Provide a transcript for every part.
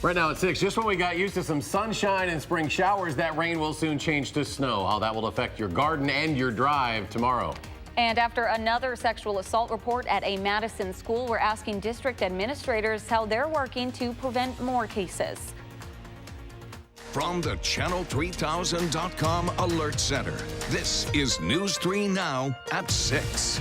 Right now at 6, just when we got used to some sunshine and spring showers, that rain will soon change to snow. How that will affect your garden and your drive tomorrow. And after another sexual assault report at a Madison school, we're asking district administrators how they're working to prevent more cases. From the Channel3000.com Alert Center, this is News 3 Now at 6.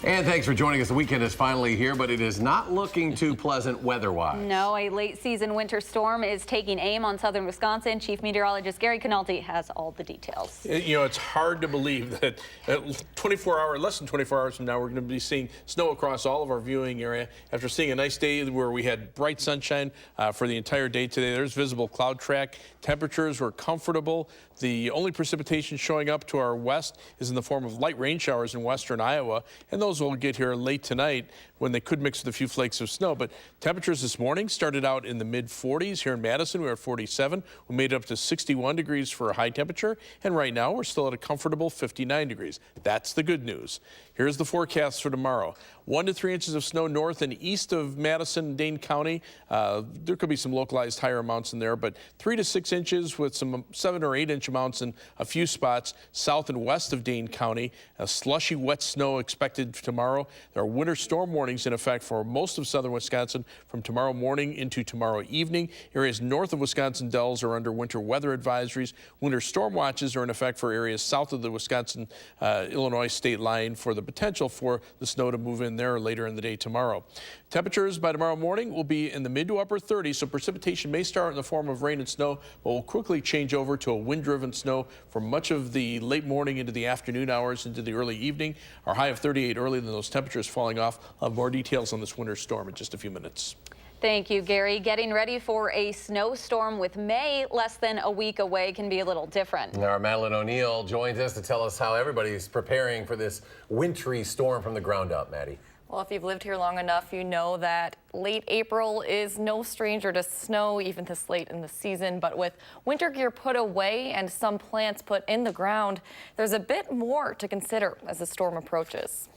And thanks for joining us. The weekend is finally here, but it is not looking too pleasant weather-wise. No, a late-season winter storm is taking aim on southern Wisconsin. Chief Meteorologist Gary Canaldi has all the details. You know, it's hard to believe that less than 24 hours from now, we're going to be seeing snow across all of our viewing area. After seeing a nice day where we had bright sunshine for the entire day today, there's visible cloud track. Temperatures were comfortable. The only precipitation showing up to our west is in the form of light rain showers in western Iowa, and those will get here late tonight when they could mix with a few flakes of snow. But temperatures this morning started out in the mid-40s. Here in Madison, we were at 47. We made it up to 61 degrees for a high temperature, and right now we're still at a comfortable 59 degrees. That's the good news. Here's the forecast for tomorrow. 1 to 3 inches of snow north and east of Madison and Dane County. There could be some localized higher amounts in there, but 3 to 6 inches with some 7 or 8 inch amounts in a few spots south and west of Dane County. Slushy, wet snow expected tomorrow. There are winter storm warnings in effect for most of southern Wisconsin from tomorrow morning into tomorrow evening. Areas north of Wisconsin Dells are under winter weather advisories. Winter storm watches are in effect for areas south of the Wisconsin-Illinois state line for the potential for the snow to move in there later in the day tomorrow. Temperatures by tomorrow morning will be in the mid to upper 30s, so precipitation may start in the form of rain and snow, but will quickly change over to a wind-driven snow for much of the late morning into the afternoon hours into the early evening. Our high of 38 early, then those temperatures falling off. I'll have more details on this winter storm in just a few minutes. Thank you, Gary. Getting ready for a snowstorm with May less than a week away can be a little different. Our Madeline O'Neill joins us to tell us how everybody's preparing for this wintry storm from the ground up, Maddie. Well, if you've lived here long enough, you know that late April is no stranger to snow, even this late in the season. But with winter gear put away and some plants put in the ground, there's a bit more to consider as the storm approaches.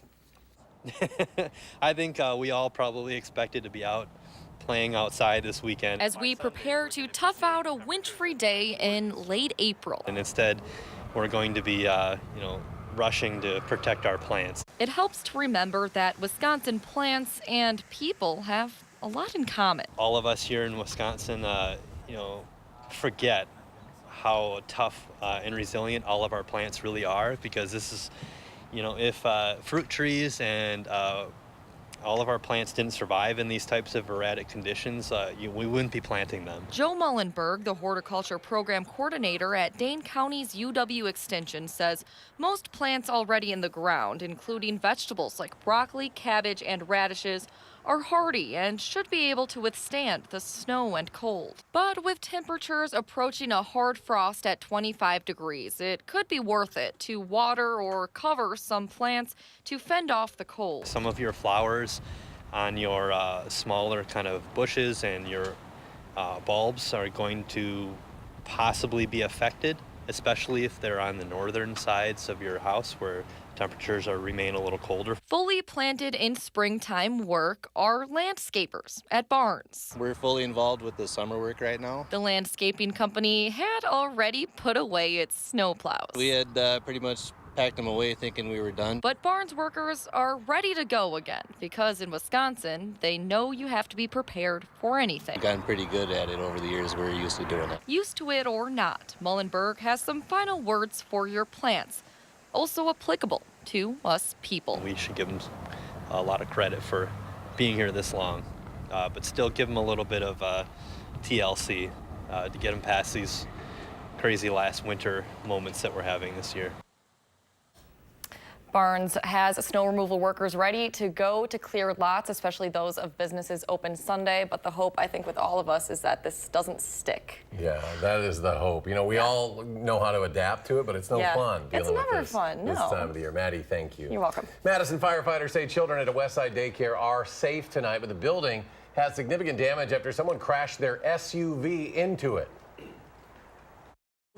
I think we all probably expected to be out playing outside this weekend. As we prepare to tough out a wintry day in late April. And instead, we're going to be, rushing to protect our plants. It helps to remember that Wisconsin plants and people have a lot in common. All of us here in Wisconsin, forget how tough and resilient all of our plants really are, because this is, if fruit trees and all of our plants didn't survive in these types of erratic conditions, we wouldn't be planting them. Joe Mullenberg, the horticulture program coordinator at Dane County's UW Extension, says most plants already in the ground, including vegetables like broccoli, cabbage, and radishes, are hardy and should be able to withstand the snow and cold. But with temperatures approaching a hard frost at 25 degrees, it could be worth it to water or cover some plants to fend off the cold. Some of your flowers on your smaller kind of bushes and your bulbs are going to possibly be affected, especially if they're on the northern sides of your house where temperatures remain a little colder. Fully planted in springtime work are landscapers at Barnes. We're fully involved with the summer work right now. The landscaping company had already put away its snowplows. We had pretty much packed them away thinking we were done. But Barnes workers are ready to go again because in Wisconsin, they know you have to be prepared for anything. We've gotten pretty good at it over the years. We're used to doing it. Used to it or not, Mullenberg has some final words for your plants, also applicable to us people. We should give them a lot of credit for being here this long, but still give them a little bit of TLC to get them past these crazy last winter moments that we're having this year. Barnes has snow removal workers ready to go to clear lots, especially those of businesses open Sunday. But the hope, I think, with all of us is that this doesn't stick. Yeah, that is the hope. We all know how to adapt to it, but it's no fun dealing with this. It's never fun, no. This time of the year. Maddie, thank you. You're welcome. Madison firefighters say children at a Westside daycare are safe tonight, but the building has significant damage after someone crashed their SUV into it.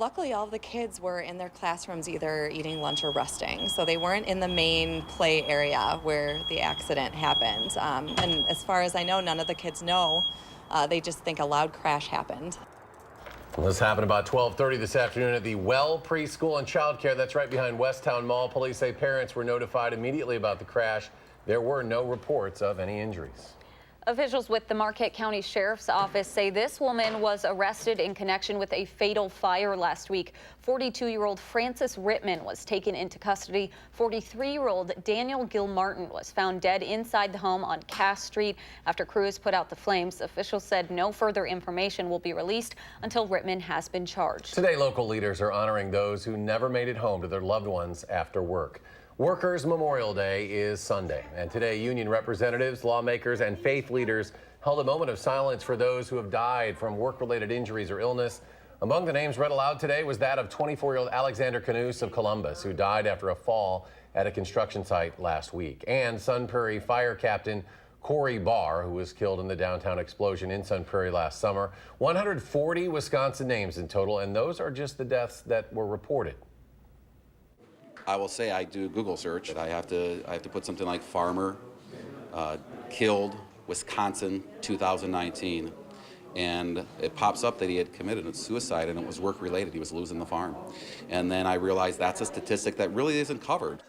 Luckily, all of the kids were in their classrooms either eating lunch or resting, so they weren't in the main play area where the accident happened. And as far as I know, none of the kids know. They just think a loud crash happened. Well, this happened about 12:30 this afternoon at the Well Preschool and Childcare. That's right behind Westtown Mall. Police say parents were notified immediately about the crash. There were no reports of any injuries. Officials with the Marquette County Sheriff's Office say this woman was arrested in connection with a fatal fire last week. 42-year-old Frances Rittman was taken into custody. 43-year-old Daniel Gilmartin was found dead inside the home on Cass Street after crews put out the flames. Officials said no further information will be released until Rittman has been charged. Today, local leaders are honoring those who never made it home to their loved ones after work. Workers' Memorial Day is Sunday, and today union representatives, lawmakers, and faith leaders held a moment of silence for those who have died from work-related injuries or illness. Among the names read aloud today was that of 24-year-old Alexander Canus of Columbus, who died after a fall at a construction site last week, and Sun Prairie Fire Captain Corey Barr, who was killed in the downtown explosion in Sun Prairie last summer. 140 Wisconsin names in total, and those are just the deaths that were reported. I will say I do Google search. I have to put something like farmer killed Wisconsin 2019, and it pops up that he had committed a suicide and it was work related. He was losing the farm, and then I realized that's a statistic that really isn't covered.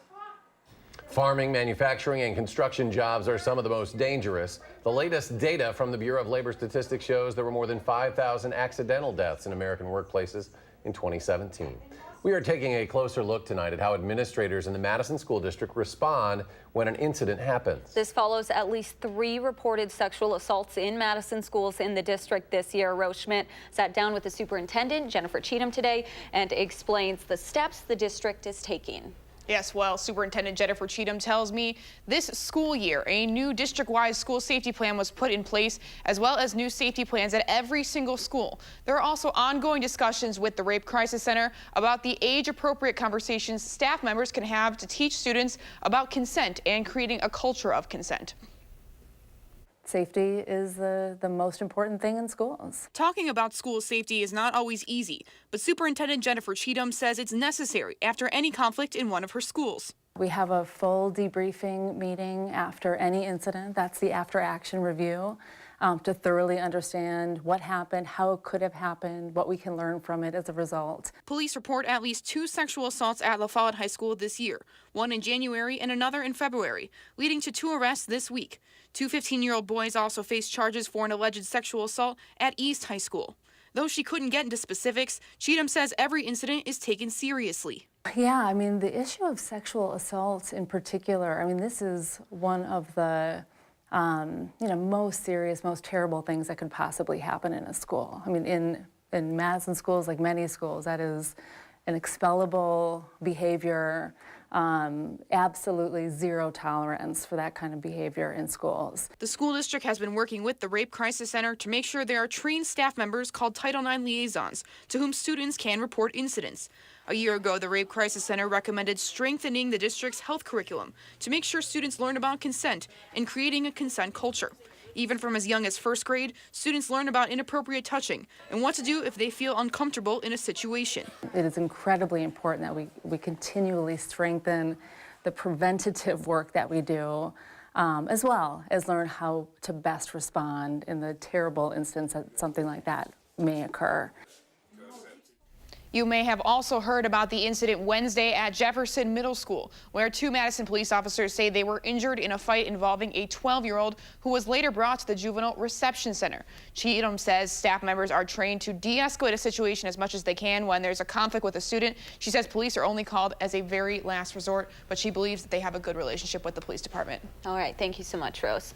Farming, manufacturing, and construction jobs are some of the most dangerous. The latest data from the Bureau of Labor Statistics shows there were more than 5,000 accidental deaths in American workplaces in 2017. We are taking a closer look tonight at how administrators in the Madison School District respond when an incident happens. This follows at least 3 reported sexual assaults in Madison schools in the district this year. Rose Schmidt sat down with the superintendent, Jennifer Cheatham, today and explains the steps the district is taking. Yes, well, Superintendent Jennifer Cheatham tells me this school year, a new district-wide school safety plan was put in place, as well as new safety plans at every single school. There are also ongoing discussions with the Rape Crisis Center about the age-appropriate conversations staff members can have to teach students about consent and creating a culture of consent. Safety is the most important thing in schools. Talking about school safety is not always easy, but Superintendent Jennifer Cheatham says it's necessary after any conflict in one of her schools. We have a full debriefing meeting after any incident. That's the after-action review to thoroughly understand what happened, how it could have happened, what we can learn from it as a result. Police report at least 2 sexual assaults at La Follette High School this year, one in January and another in February, leading to 2 arrests this week. 2 15-year-old boys also face charges for an alleged sexual assault at East High School. Though she couldn't get into specifics, Cheatham says every incident is taken seriously. Yeah, I mean, the issue of sexual assault in particular, I mean, this is one of the most serious, most terrible things that could possibly happen in a school. I mean, in Madison schools, like many schools, that is an expellable behavior. Absolutely zero tolerance for that kind of behavior in schools. The school district has been working with the Rape Crisis Center to make sure there are trained staff members called Title IX liaisons to whom students can report incidents. A year ago, the Rape Crisis Center recommended strengthening the district's health curriculum to make sure students learn about consent and creating a consent culture. Even from as young as 1st grade, students learn about inappropriate touching and what to do if they feel uncomfortable in a situation. It is incredibly important that we continually strengthen the preventative work that we do, as well as learn how to best respond in the terrible instance that something like that may occur. You may have also heard about the incident Wednesday at Jefferson Middle School, where 2 Madison police officers say they were injured in a fight involving a 12-year-old who was later brought to the Juvenile Reception Center. Cheatham says staff members are trained to de-escalate a situation as much as they can when there's a conflict with a student. She says police are only called as a very last resort, but she believes that they have a good relationship with the police department. All right, thank you so much, Rose.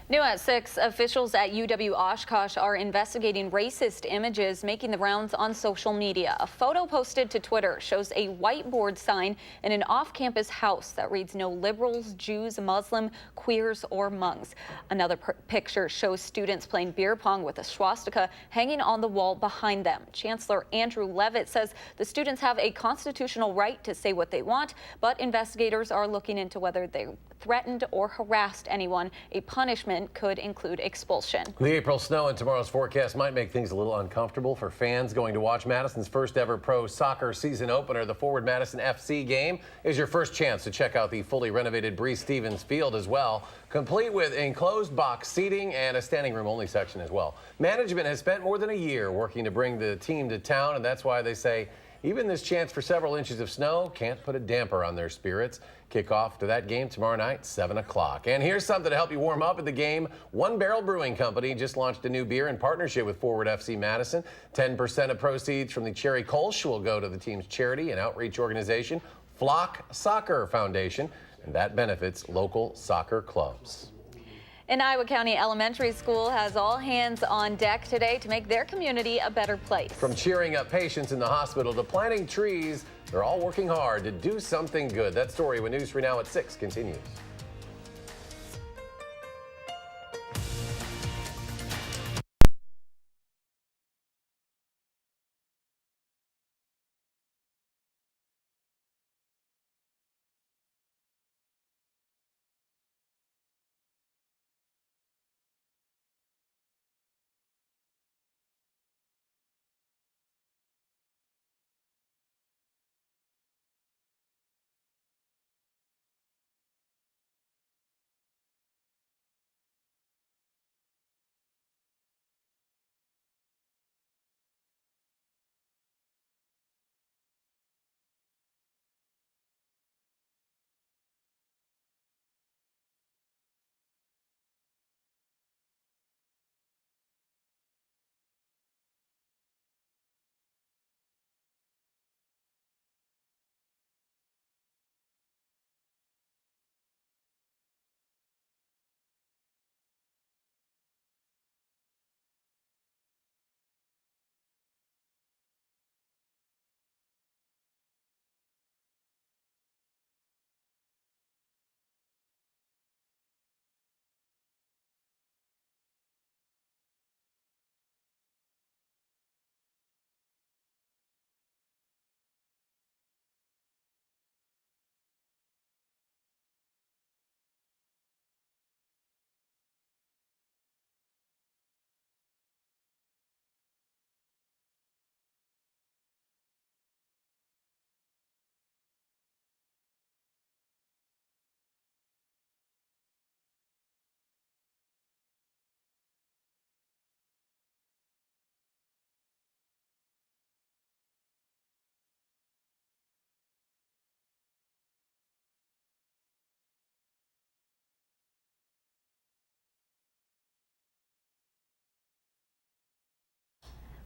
New at 6, officials at UW Oshkosh are investigating racist images making the rounds on social media. A photo posted to Twitter shows a whiteboard sign in an off-campus house that reads "No liberals, Jews, Muslim, queers, or Hmongs." Another picture shows students playing beer pong with a swastika hanging on the wall behind them. Chancellor Andrew Levitt says the students have a constitutional right to say what they want, but investigators are looking into whether they threatened or harassed anyone. A punishment punishment could include expulsion. The April snow in tomorrow's forecast might make things a little uncomfortable for fans going to watch Madison's first ever pro soccer season opener. The Forward Madison FC game is your first chance to check out the fully renovated Stevens Field as well, complete with enclosed box seating and a standing room only section as well. Management has spent more than a year working to bring the team to town, and that's why they say even this chance for several inches of snow can't put a damper on their spirits. Kickoff to that game tomorrow night, 7 o'clock. And here's something to help you warm up at the game. One Barrel Brewing Company just launched a new beer in partnership with Forward FC Madison. 10% of proceeds from the Cherry Kolsch will go to the team's charity and outreach organization, Flock Soccer Foundation, and that benefits local soccer clubs. An Iowa County elementary school has all hands on deck today to make their community a better place. From cheering up patients in the hospital to planting trees, they're all working hard to do something good. That story when News 3 Now at 6 continues.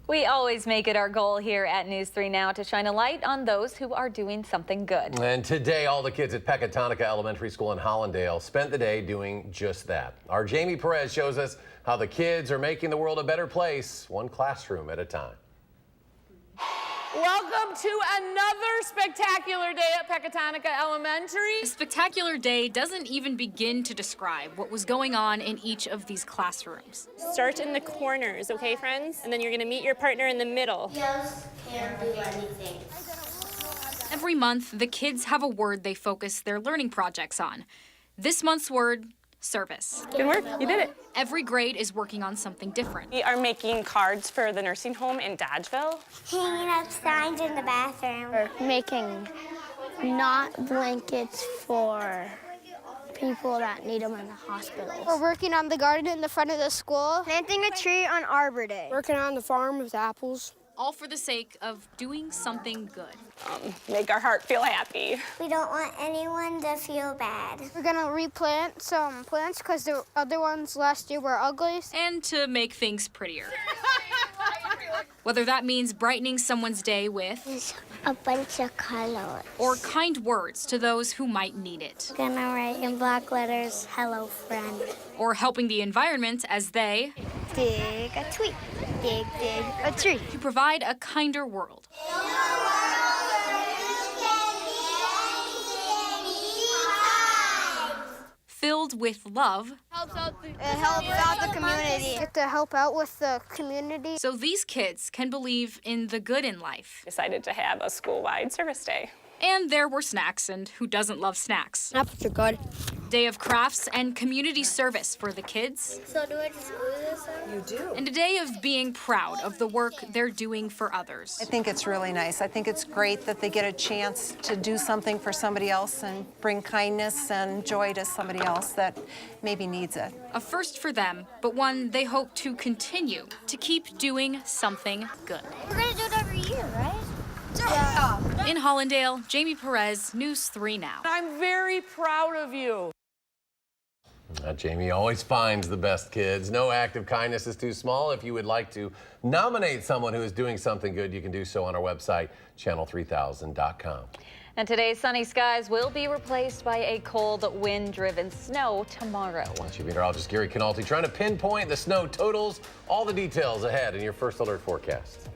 We always make it our goal here at News 3 Now to shine a light on those who are doing something good. And today, all the kids at Pecatonica Elementary School in Hollandale spent the day doing just that. Our Jamie Perez shows us how the kids are making the world a better place, one classroom at a time. Welcome to another spectacular day at Pecatonica Elementary. A spectacular day doesn't even begin to describe what was going on in each of these classrooms. Start in the corners, okay, friends? And then you're going to meet your partner in the middle. Just can't do anything. Every month, the kids have a word they focus their learning projects on. This month's word, service. Good work, you did it. Every grade is working on something different. We are making cards for the nursing home in Dodgeville. Hanging up signs in the bathroom. We're making not blankets for people that need them in the hospital. We're working on the garden in the front of the school. Planting a tree on Arbor Day. Working on the farm with apples. All for the sake of doing something good. Make our heart feel happy. We don't want anyone to feel bad. We're gonna replant some plants because the other ones last year were ugly. And to make things prettier. Whether that means brightening someone's day with a bunch of colors. Or kind words to those who might need it. Gonna write in block letters, hello friend. Or helping the environment as they dig a tree. Dig a tree. To provide a kinder world. Filled with love. It helps out the community. Get to help out with the community. So these kids can believe in the good in life. Decided to have a school-wide service day. And there were snacks, and who doesn't love snacks? Apples are good. day of crafts and community service for the kids. So do I just glue this on? You do. And a day of being proud of the work they're doing for others. I think it's really nice. I think it's great that they get a chance to do something for somebody else and bring kindness and joy to somebody else that maybe needs it. A first for them, but one they hope to continue to keep doing something good. We're gonna do it every year, right? Yeah. In Hollandale, Jamie Perez, News 3 Now. I'm very proud of you. Jamie always finds the best kids. No act of kindness is too small. If you would like to nominate someone who is doing something good, you can do so on our website, channel3000.com. And today's sunny skies will be replaced by a cold, wind-driven snow tomorrow. Watch meteorologist Gary Canalti trying to pinpoint the snow totals. All the details ahead in your first alert forecast.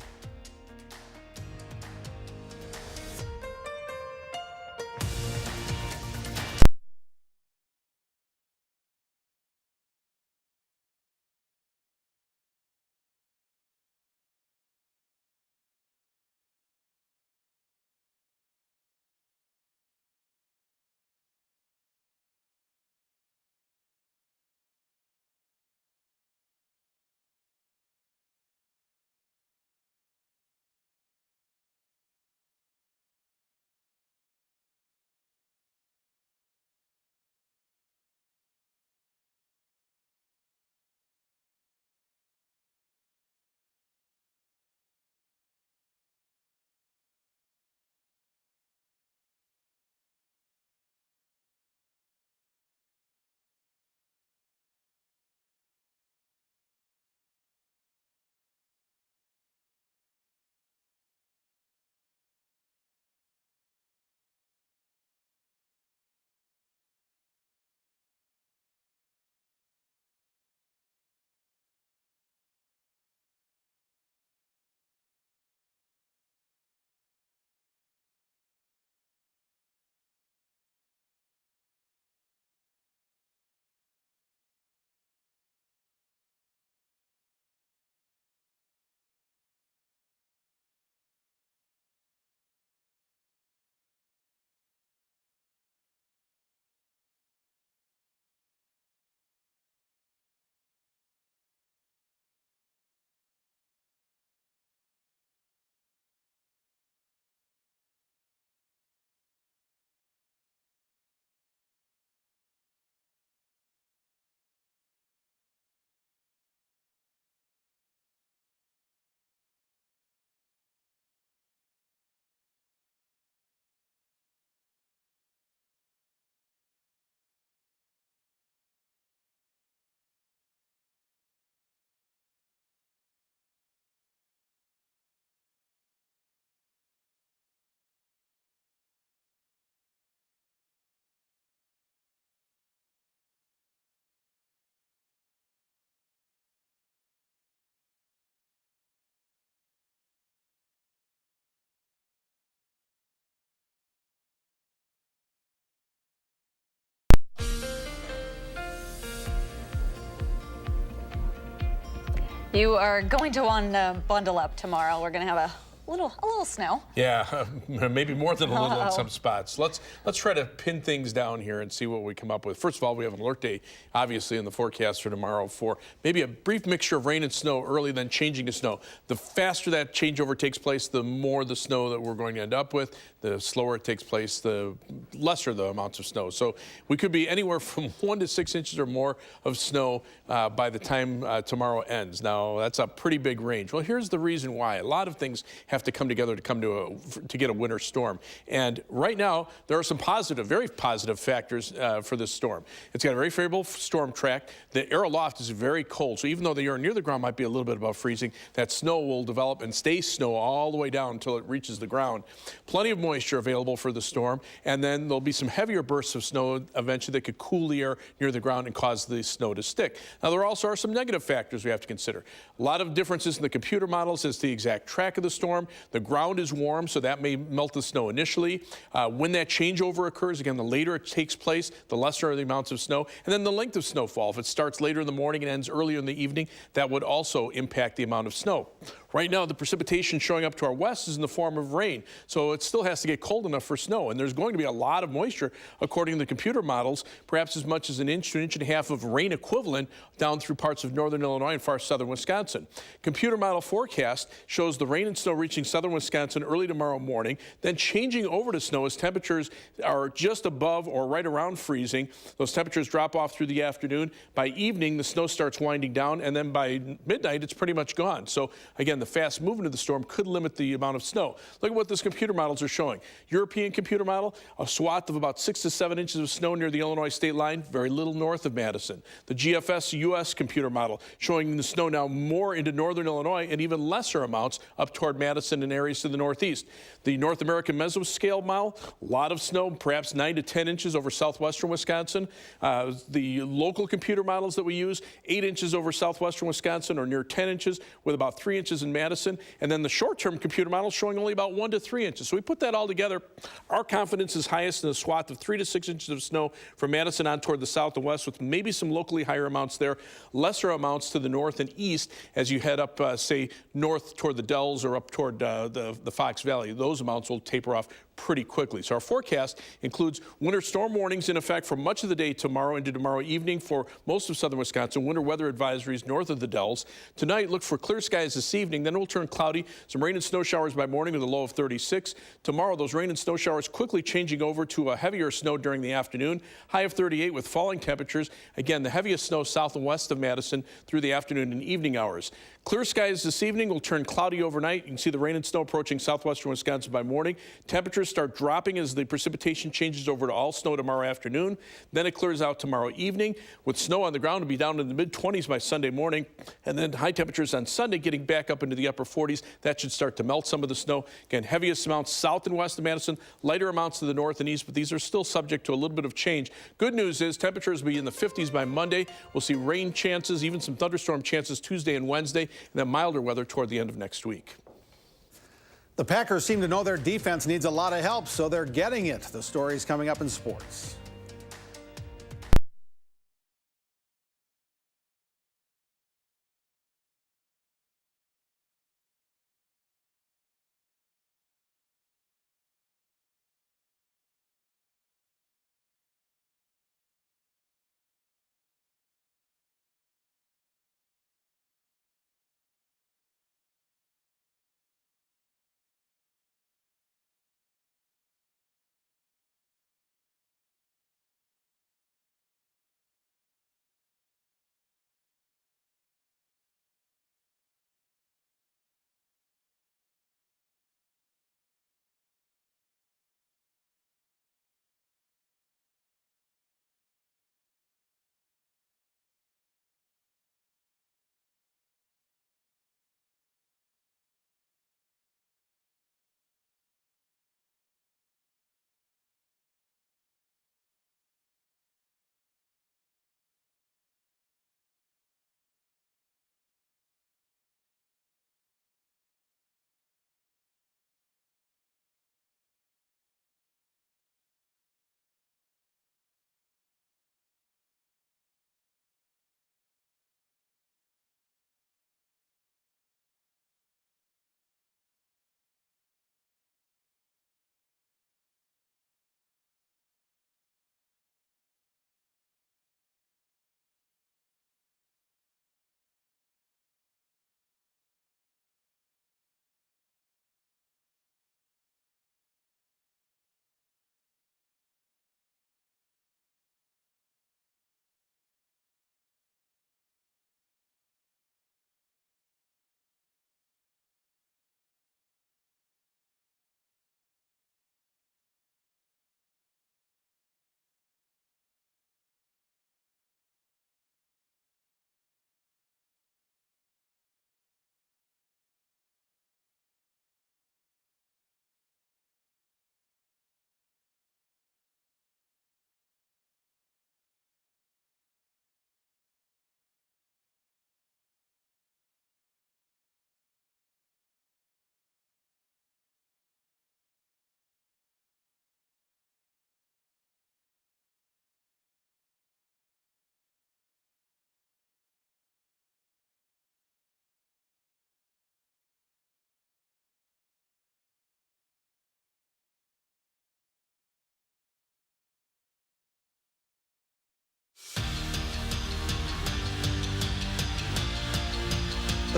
You are going to want to bundle up tomorrow. We're going to have a little snow. Yeah, maybe more than a little in some spots. Let's try to pin things down here and see what we come up with. First of all, we have an alert day, obviously, in the forecast for tomorrow for maybe a brief mixture of rain and snow early, then changing to snow. The faster that changeover takes place, the more the snow that we're going to end up with. The slower it takes place, the lesser the amounts of snow. So we could be anywhere from 1 to 6 inches or more of snow by the time tomorrow ends. Now, that's a pretty big range. Well, here's the reason why. A lot of things have to come together to get a winter storm. And right now, there are some positive, very positive factors for this storm. It's got a very favorable storm track. The air aloft is very cold. So even though the air near the ground might be a little bit above freezing, that snow will develop and stay snow all the way down until it reaches the ground. Plenty of moisture available for the storm. And then there'll be some heavier bursts of snow eventually that could cool the air near the ground and cause the snow to stick. Now, there also are some negative factors we have to consider. A lot of differences in the computer models as to the exact track of the storm. thunderstorm. The ground is warm, so that may melt the snow initially. When that changeover occurs, again, the later it takes place, the lesser are the amounts of snow. And then the length of snowfall. If it starts later in the morning and ends earlier in the evening, that would also impact the amount of snow. Right now, the precipitation showing up to our west is in the form of rain, so it still has to get cold enough for snow. And there's going to be a lot of moisture, according to the computer models, perhaps as much as an inch to an inch and a half of rain equivalent down through parts of northern Illinois and far southern Wisconsin. Computer model forecast shows the rain and snow reaching southern Wisconsin early tomorrow morning, then changing over to snow as temperatures are just above or right around freezing. Those temperatures drop off through the afternoon. By evening, the snow starts winding down, and then by midnight, it's pretty much gone. So again, the fast movement of the storm could limit the amount of snow. Look at what these computer models are showing. European computer model, a swath of about 6 to 7 inches of snow near the Illinois state line, very little north of Madison. The GFS US computer model showing the snow now more into northern Illinois and even lesser amounts up toward Madison and areas to the northeast. The North American mesoscale model, a lot of snow, perhaps 9 to 10 inches over southwestern Wisconsin. The local computer models that we use, 8 inches over southwestern Wisconsin or near 10 inches with about 3 inches in Madison. And then the short-term computer model showing only about 1 to 3 inches. So we put that all together. Our confidence is highest in a swath of 3 to 6 inches of snow from Madison on toward the south and west, with maybe some locally higher amounts there, lesser amounts to the north and east as you head up, say, north toward the Dells or up toward the Fox Valley. Those amounts will taper off pretty quickly. So our forecast includes winter storm warnings in effect for much of the day tomorrow into tomorrow evening for most of southern Wisconsin. Winter weather advisories north of the Dells. Tonight, look for clear skies this evening. Then it will turn cloudy. Some rain and snow showers by morning with a low of 36. Tomorrow, those rain and snow showers quickly changing over to a heavier snow during the afternoon. High of 38 with falling temperatures. Again, the heaviest snow south and west of Madison through the afternoon and evening hours. Clear skies this evening will turn cloudy overnight. You can see the rain and snow approaching southwestern Wisconsin by morning. Temperatures start dropping as the precipitation changes over to all snow tomorrow afternoon. Then it clears out tomorrow evening with snow on the ground to be down in the mid-20s by Sunday morning. And then high temperatures on Sunday getting back up into the upper 40s. That should start to melt some of the snow. Again, heaviest amounts south and west of Madison, lighter amounts to the north and east, but these are still subject to a little bit of change. Good news is temperatures will be in the 50s by Monday. We'll see rain chances, even some thunderstorm chances Tuesday and Wednesday, and then milder weather toward the end of next week. The Packers seem to know their defense needs a lot of help, so they're getting it. The story's coming up in sports.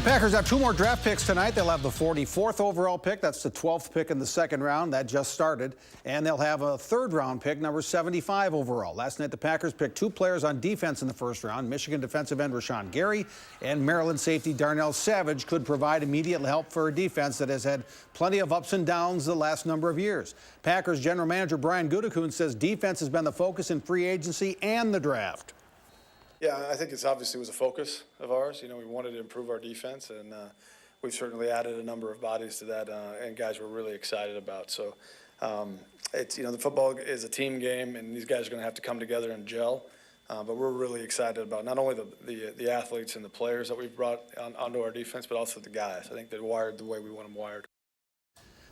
Packers have 2 more draft picks tonight. They'll have the 44th overall pick. That's the 12th pick in the second round. That just started. And they'll have a 3rd round pick, number 75 overall. Last night, the Packers picked 2 players on defense in the first round. Michigan defensive end Rashawn Gary and Maryland safety Darnell Savage could provide immediate help for a defense that has had plenty of ups and downs the last number of years. Packers general manager Brian Gutekunst says defense has been the focus in free agency and the draft. Yeah, I think it's obviously was a focus of ours. You know, we wanted to improve our defense, and we've certainly added a number of bodies to that, and guys we're really excited about. So it's, you know, the football is a team game, and these guys are going to have to come together and gel. But we're really excited about not only the athletes and the players that we've brought onto our defense, but also the guys. I think they're wired the way we want them wired.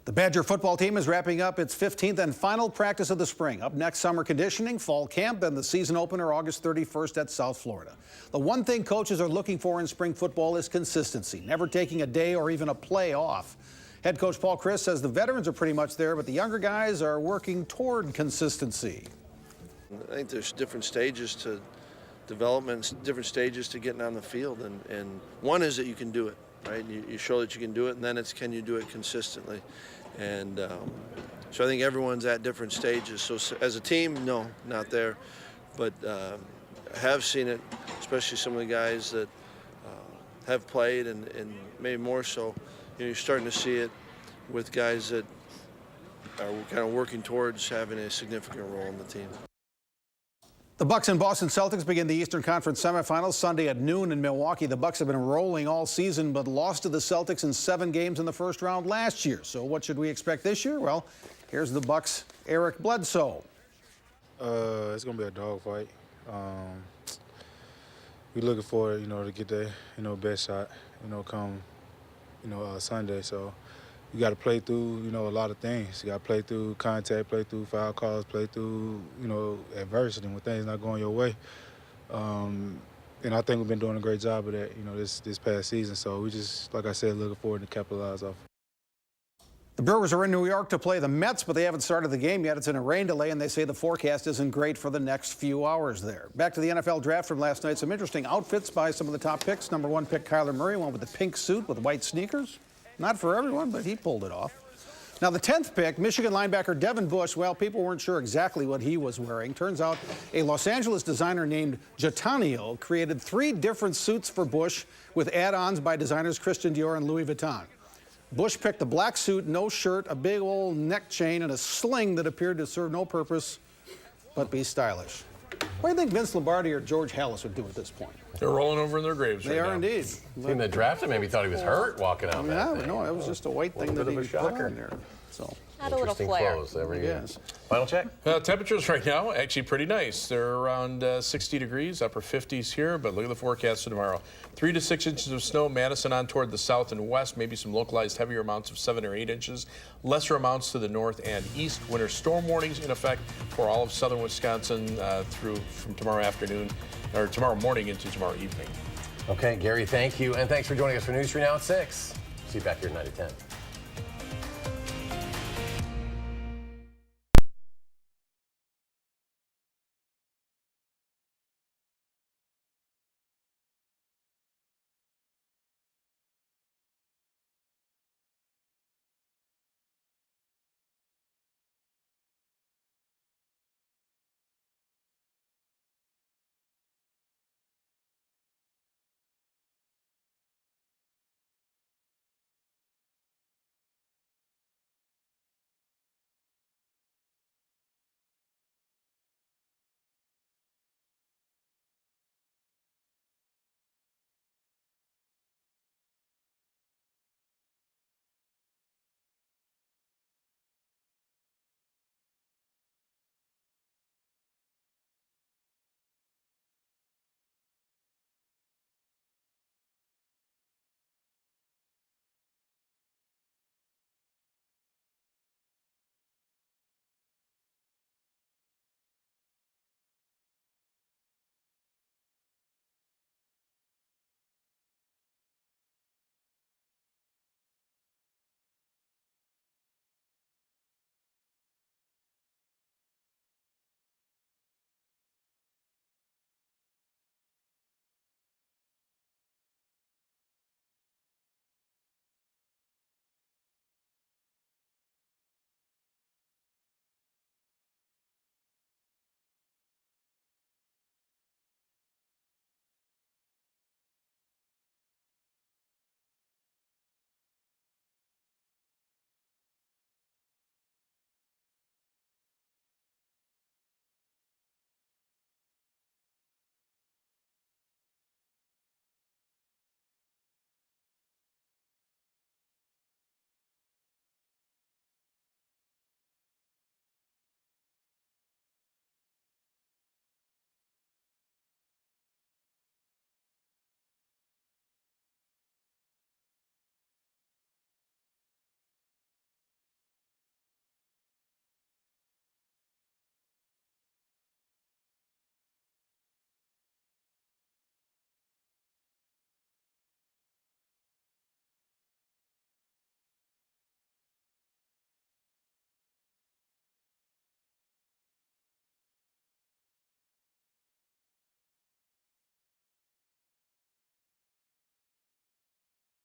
The Badger football team is wrapping up its 15th and final practice of the spring. Up next, summer conditioning, fall camp, and the season opener August 31st at South Florida. The one thing coaches are looking for in spring football is consistency, never taking a day or even a play off. Head coach Paul Chris says the veterans are pretty much there, but the younger guys are working toward consistency. I think there's different stages to development, different stages to getting on the field, and one is that you can do it. Right, you show that you can do it, and then it's can you do it consistently, and so I think everyone's at different stages. So as a team, no, not there, but I have seen it, especially some of the guys that have played, and maybe more so. You know, you're starting to see it with guys that are kind of working towards having a significant role in the team. The Bucs and Boston Celtics begin the Eastern Conference semifinals Sunday at noon in Milwaukee. The Bucs have been rolling all season, but lost to the Celtics in 7 games in the first round last year. So what should we expect this year? Well, here's the Bucs' Eric Bledsoe. It's going to be a dogfight. We're looking forward, you know, to get the, you know, best shot, you know, come, you know, Sunday. So you got to play through, you know, a lot of things. You got to play through contact, play through foul calls, play through, you know, adversity when things not going your way. And I think we've been doing a great job of that, you know, this past season. So we just, like I said, looking forward to capitalize off. The Brewers are in New York to play the Mets, but they haven't started the game yet. It's in a rain delay, and they say the forecast isn't great for the next few hours there. Back to the NFL draft from last night. Some interesting outfits by some of the top picks. Number 1 pick, Kyler Murray, went with the pink suit with white sneakers. Not for everyone, but he pulled it off. Now, the 10th pick, Michigan linebacker Devin Bush, well, people weren't sure exactly what he was wearing. Turns out a Los Angeles designer named Gitanio created 3 different suits for Bush with add-ons by designers Christian Dior and Louis Vuitton. Bush picked a black suit, no shirt, a big old neck chain, and a sling that appeared to serve no purpose but be stylish. What do you think Vince Lombardi or George Halas would do at this point? They're rolling over in their graves right now. They are indeed. In the draft, maybe thought he was hurt walking out. Yeah, no, it was just a white thing that he put on there. So. Had a little flair. Clothes every year. Final check. Temperatures right now actually pretty nice. They're around 60 degrees, upper 50s here, but look at the forecast for tomorrow. 3 to 6 inches of snow, Madison on toward the south and west, maybe some localized heavier amounts of 7 or 8 inches, lesser amounts to the north and east. Winter storm warnings in effect for all of southern Wisconsin through from tomorrow afternoon or tomorrow morning into tomorrow evening. Okay, Gary, thank you, and thanks for joining us for News 3 Now at 6. See you back here at 9 to 10.